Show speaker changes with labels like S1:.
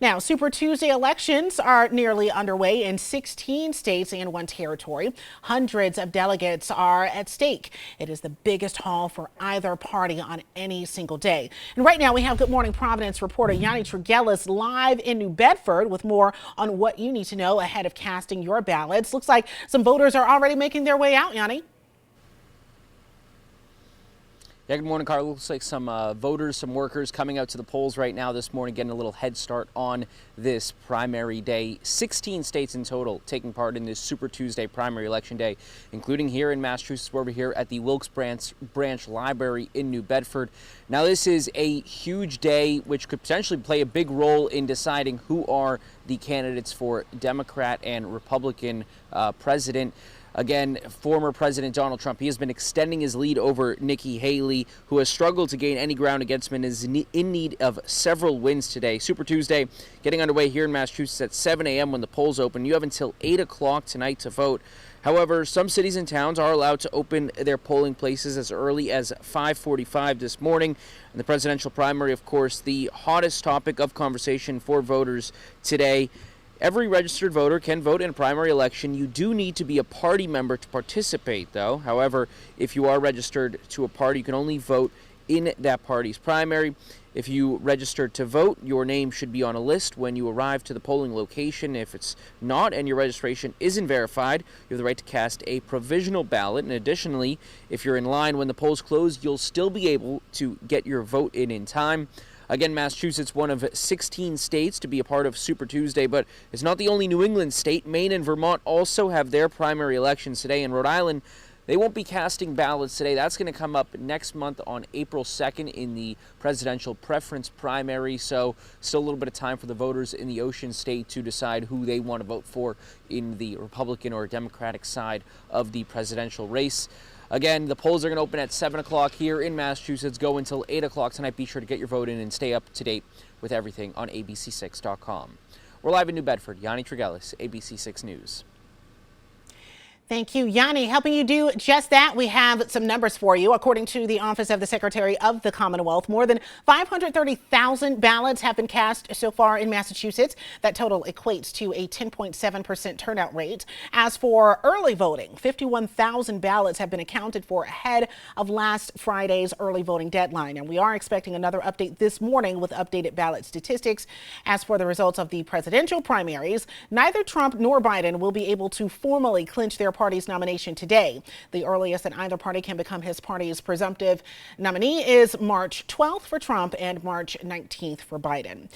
S1: Now, Super Tuesday elections are nearly underway in 16 states and one territory. Hundreds of delegates are at stake. It is the biggest haul for either party on any single day. And right now we have Good Morning Providence reporter Yanni Tregillis live in New Bedford with more on what you need to know ahead of casting your ballots. Looks like some voters are already making their way out, Yanni.
S2: Yeah, good morning, Carl. Looks like some voters, some workers coming out to the polls right now this morning, getting a little head start on this primary day. 16 states in total taking part in this Super Tuesday primary election day, including here in Massachusetts, where we're here at the Wilkes Branch Library in New Bedford. Now, this is a huge day which could potentially play a big role in deciding who are the candidates for Democrat and Republican president. Again, former President Donald Trump, he has been extending his lead over Nikki Haley, who has struggled to gain any ground against him and is in need of several wins today. Super Tuesday getting underway here in Massachusetts at 7 a.m. when the polls open. You have until 8 o'clock tonight to vote. However, some cities and towns are allowed to open their polling places as early as 5:45 this morning. And the presidential primary, of course, the hottest topic of conversation for voters today. Every registered voter can vote in a primary election. You do need to be a party member to participate, though. However, if you are registered to a party, you can only vote in that party's primary. If you registered to vote, your name should be on a list when you arrive to the polling location. If it's not and your registration isn't verified, you have the right to cast a provisional ballot. And additionally, if you're in line when the polls close, you'll still be able to get your vote in time. Again, Massachusetts, one of 16 states to be a part of Super Tuesday, but it's not the only New England state. Maine and Vermont also have their primary elections today. In Rhode Island, they won't be casting ballots today. That's going to come up next month on April 2nd in the presidential preference primary. So still a little bit of time for the voters in the Ocean State to decide who they want to vote for in the Republican or Democratic side of the presidential race. Again, the polls are going to open at 7 o'clock here in Massachusetts, go until 8 o'clock tonight. Be sure to get your vote in and stay up to date with everything on abc6.com. We're live in New Bedford. Yanni Tregillis, ABC6 News.
S1: Thank you, Yanni. Helping you do just that, we have some numbers for you. According to the Office of the Secretary of the Commonwealth, more than 530,000 ballots have been cast so far in Massachusetts. That total equates to a 10.7% turnout rate. As for early voting, 51,000 ballots have been accounted for ahead of last Friday's early voting deadline. And we are expecting another update this morning with updated ballot statistics. As for the results of the presidential primaries, neither Trump nor Biden will be able to formally clinch their party's nomination today. The earliest that either party can become his party's presumptive nominee is March 12th for Trump and March 19th for Biden.